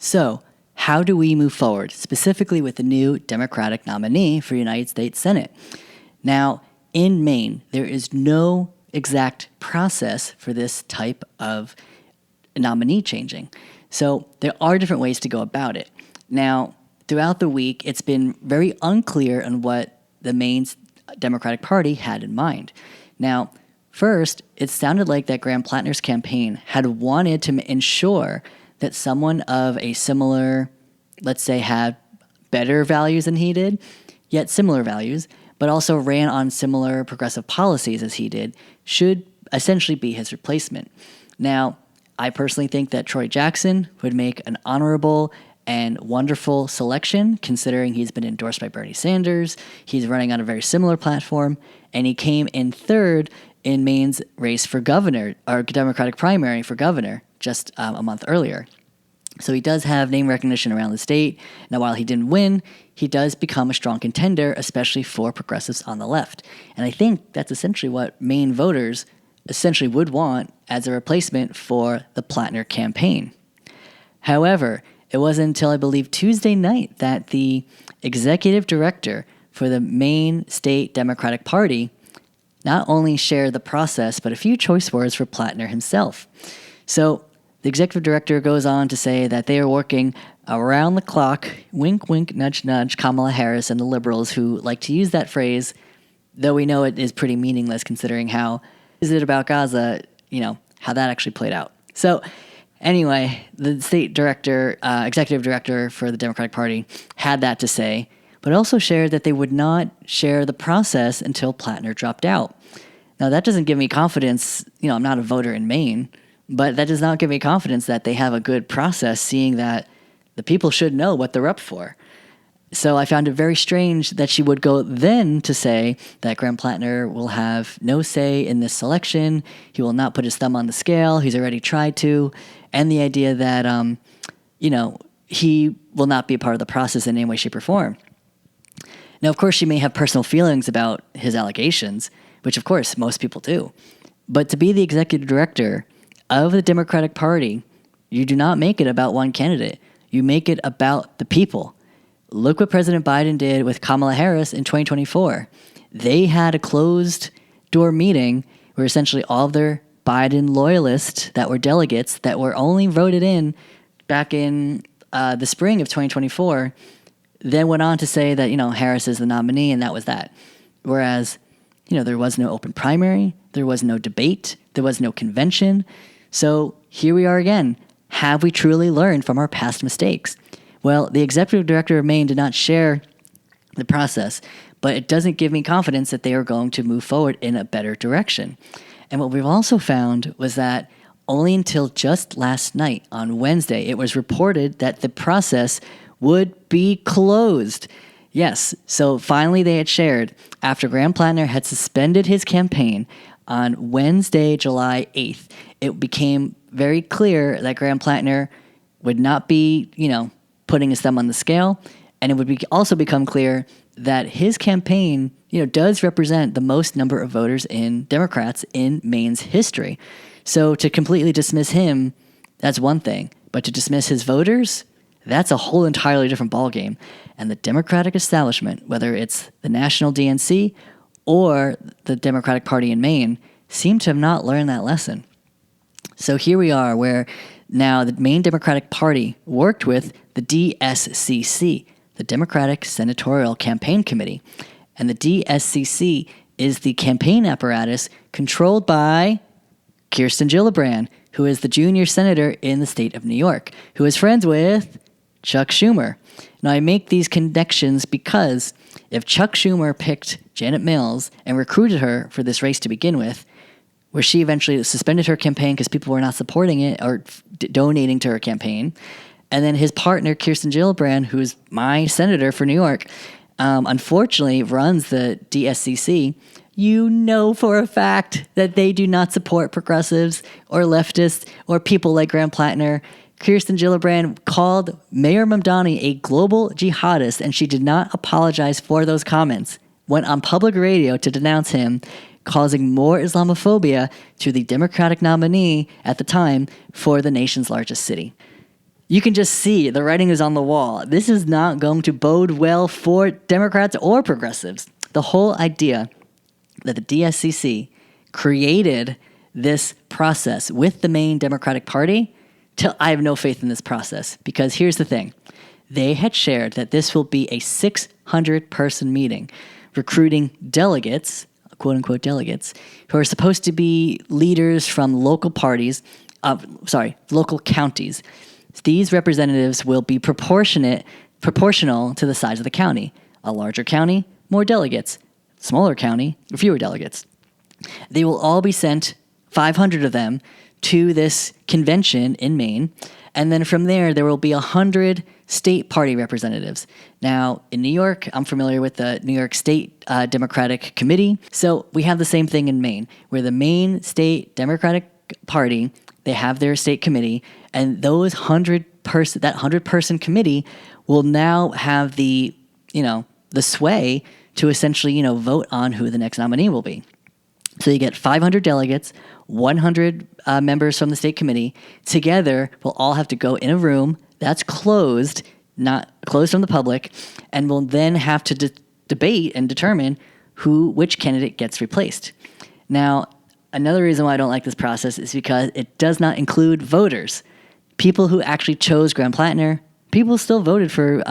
So, how do we move forward, specifically with the new Democratic nominee for United States Senate? Now, in Maine, there is no exact process for this type of nominee changing. So there are different ways to go about it. Now, throughout the week, it's been very unclear on what the Maine Democratic Party had in mind. Now, first, it sounded like that Graham Platner's campaign had wanted to ensure that someone of a similar, let's say, had better values than he did, yet similar values, but also ran on similar progressive policies as he did, should essentially be his replacement. Now, I personally think that Troy Jackson would make an honorable and wonderful selection, considering he's been endorsed by Bernie Sanders, he's running on a very similar platform, and he came in third in Maine's race for governor, or Democratic primary for governor, just a month earlier. So he does have name recognition around the state. Now, while he didn't win, he does become a strong contender, especially for progressives on the left. And I think that's essentially what Maine voters essentially would want as a replacement for the Platner campaign. However, it wasn't until, I believe, Tuesday night that the executive director for the Maine State Democratic Party not only shared the process, but a few choice words for Platner himself. So the executive director goes on to say that they are working around the clock, wink, wink, nudge, nudge, Kamala Harris and the liberals who like to use that phrase, though we know it is pretty meaningless considering how is it about Gaza, how that actually played out. So anyway, the state director, executive director for the Democratic Party had that to say, but also shared that they would not share the process until Platner dropped out. Now, that doesn't give me confidence. I'm not a voter in Maine, but that does not give me confidence that they have a good process, seeing that the people should know what they're up for. So I found it very strange that she would go then to say that Graham Platner will have no say in this selection. He will not put his thumb on the scale. He's already tried to. And the idea that, he will not be a part of the process in any way, shape, or form. Now, of course, she may have personal feelings about his allegations, which, of course, most people do. But to be the executive director of the Democratic Party, you do not make it about one candidate. You make it about the people. Look what President Biden did with Kamala Harris in 2024. They had a closed-door meeting where essentially all of their Biden loyalists that were delegates that were only voted in back in the spring of 2024 then went on to say that, Harris is the nominee, and that was that. Whereas, there was no open primary, there was no debate, there was no convention. So here we are again. Have we truly learned from our past mistakes? Well, the executive director of Maine did not share the process, but it doesn't give me confidence that they are going to move forward in a better direction. And what we've also found was that only until just last night, on Wednesday, it was reported that the process would be closed. Yes, so finally they had shared, after Graham Platner had suspended his campaign on Wednesday, July 8th, it became very clear that Graham Platner would not be, putting his thumb on the scale, and it would also become clear that his campaign, does represent the most number of voters in Democrats in Maine's history. So to completely dismiss him, that's one thing, but to dismiss his voters, that's a whole entirely different ballgame. And the Democratic establishment, whether it's the national DNC or the Democratic Party in Maine, seem to have not learned that lesson. So here we are, where now the Maine Democratic Party worked with the DSCC, the Democratic Senatorial Campaign Committee. And the DSCC is the campaign apparatus controlled by Kirsten Gillibrand, who is the junior senator in the state of New York, who is friends with Chuck Schumer. Now, I make these connections because if Chuck Schumer picked Janet Mills and recruited her for this race to begin with, where she eventually suspended her campaign because people were not supporting it or donating to her campaign, and then his partner, Kirsten Gillibrand, who's my senator for New York, unfortunately runs the DSCC, you know for a fact that they do not support progressives or leftists or people like Graham Platner. Kirsten Gillibrand called Mayor Mamdani a global jihadist, and she did not apologize for those comments. Went on public radio to denounce him, causing more Islamophobia to the Democratic nominee at the time for the nation's largest city. You can just see the writing is on the wall. This is not going to bode well for Democrats or progressives. The whole idea that the DSCC created this process with the Maine Democratic Party, I have no faith in this process, because here's the thing. They had shared that this will be a 600-person meeting, recruiting delegates, quote-unquote delegates, who are supposed to be leaders from local counties. These representatives will be proportional to the size of the county. A larger county, more delegates. Smaller county, fewer delegates. They will all be sent, 500 of them, to this convention in Maine, and then from there will be 100 state party representatives. Now, in New York, I'm familiar with the New York State Democratic Committee, so we have the same thing in Maine, where the Maine State Democratic Party, they have their state committee, and those 100-person committee will now have the sway to essentially, vote on who the next nominee will be. So you get 500 delegates, 100 members from the state committee. Together, we'll all have to go in a room that's closed, not closed from the public, and we'll then have to debate and determine which candidate gets replaced. Now, another reason why I don't like this process is because it does not include voters. People who actually chose Graham Platner, people still voted for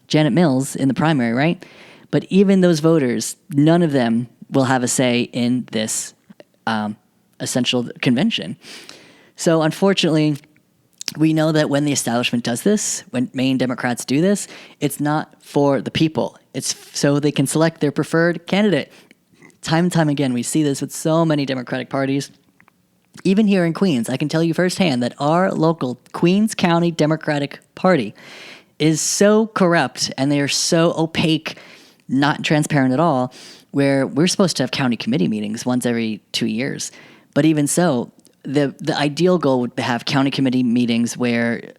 Janet Mills in the primary, right? But even those voters, none of them will have a say in this essential convention. So unfortunately, we know that when the establishment does this, when Maine Democrats do this, it's not for the people. It's so they can select their preferred candidate. Time and time again, we see this with so many Democratic parties. Even here in Queens, I can tell you firsthand that our local Queens County Democratic Party is so corrupt and they are so opaque, not transparent at all, where we're supposed to have county committee meetings once every 2 years. But even so, the ideal goal would have county committee meetings where,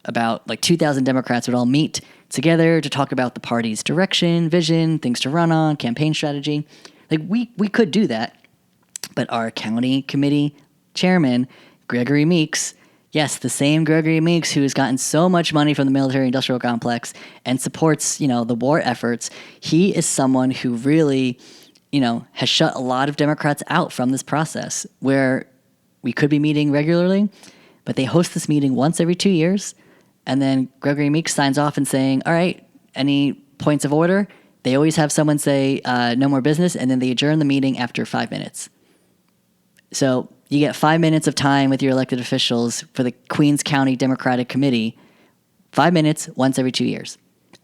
about 2,000 Democrats would all meet together to talk about the party's direction, vision, things to run on, campaign strategy. We could do that. But our county committee chairman, Gregory Meeks, yes, the same Gregory Meeks who has gotten so much money from the military-industrial complex and supports, the war efforts, he is someone who really, has shut a lot of Democrats out from this process where we could be meeting regularly, but they host this meeting once every 2 years, and then Gregory Meeks signs off and saying, all right, any points of order? They always have someone say, no more business, and then they adjourn the meeting after 5 minutes. So you get 5 minutes of time with your elected officials for the Queens County Democratic Committee, 5 minutes once every 2 years.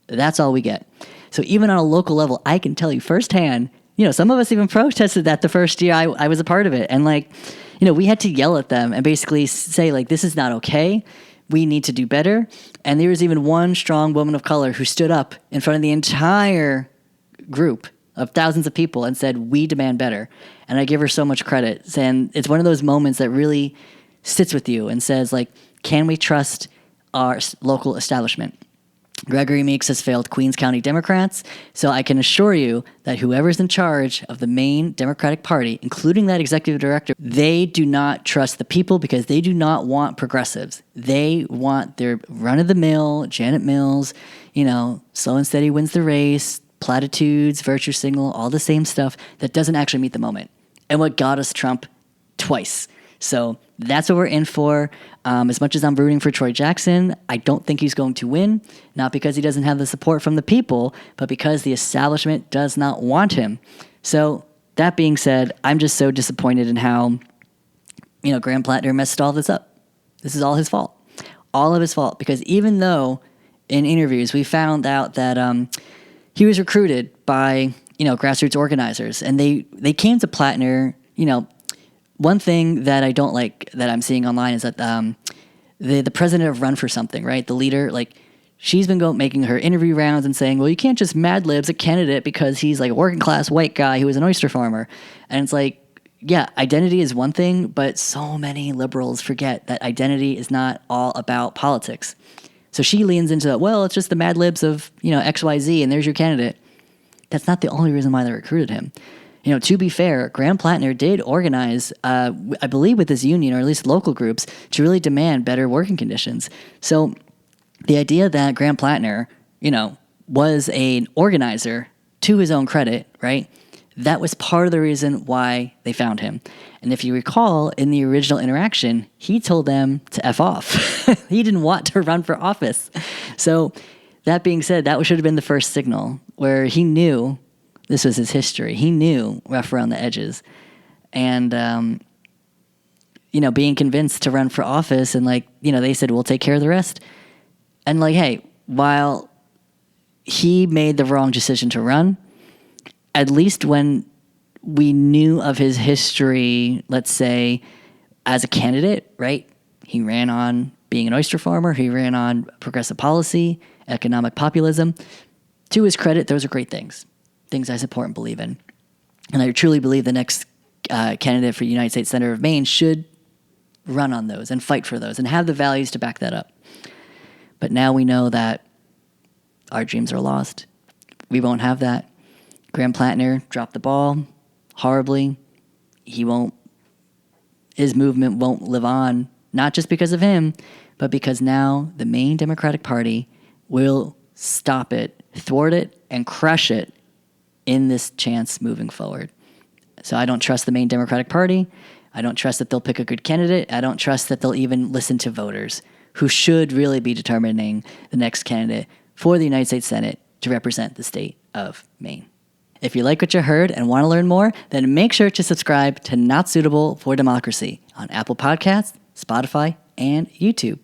That's all we get. So even on a local level, I can tell you firsthand, some of us even protested that the first year I was a part of it. And we had to yell at them and basically say, this is not okay. We need to do better. And there was even one strong woman of color who stood up in front of the entire group of thousands of people and said, we demand better. And I give her so much credit. And it's one of those moments that really sits with you and says, can we trust our local establishment? Gregory Meeks has failed Queens County Democrats, so I can assure you that whoever's in charge of the Maine Democratic Party, including that executive director, they do not trust the people because they do not want progressives. They want their run-of-the-mill, Janet Mills, slow and steady wins the race, platitudes, virtue signal, all the same stuff that doesn't actually meet the moment. And what got us Trump twice. So that's what we're in for. As much as I'm rooting for Troy Jackson, I don't think he's going to win, not because he doesn't have the support from the people, but because the establishment does not want him. So that being said, I'm just so disappointed in how, Graham Platner messed all this up. This is all his fault. All of his fault. Because even though in interviews we found out that he was recruited by, grassroots organizers, and they came to Platner, one thing that I don't like that I'm seeing online is that the president of Run for Something, right? The leader, she's been making her interview rounds and saying, well, you can't just Mad Libs a candidate because he's a working class white guy who is an oyster farmer. And it's yeah, identity is one thing, but so many liberals forget that identity is not all about politics. So she leans into that, well, it's just the Mad Libs of, XYZ, and there's your candidate. That's not the only reason why they recruited him. To be fair, Graham Platner did organize, I believe with his union, or at least local groups, to really demand better working conditions. So the idea that Graham Platner, was an organizer, to his own credit, right? That was part of the reason why they found him. And if you recall, in the original interaction, he told them to F off. He didn't want to run for office. So that being said, that should have been the first signal where he knew this was his history. He knew rough around the edges. And, being convinced to run for office and they said, we'll take care of the rest. And hey, while he made the wrong decision to run, at least when we knew of his history, let's say, as a candidate, right? He ran on being an oyster farmer. He ran on progressive policy, economic populism. To his credit, those are great things I support and believe in. And I truly believe the next candidate for United States Senator of Maine should run on those and fight for those and have the values to back that up. But now we know that our dreams are lost. We won't have that. Graham Platner dropped the ball horribly. His movement won't live on, not just because of him, but because now the Maine Democratic Party will stop it, thwart it, and crush it in this chance moving forward. So I don't trust the Maine Democratic Party. I don't trust that they'll pick a good candidate. I don't trust that they'll even listen to voters who should really be determining the next candidate for the United States Senate to represent the state of Maine. If you like what you heard and want to learn more, then make sure to subscribe to Not Suitable for Democracy on Apple Podcasts, Spotify, and YouTube.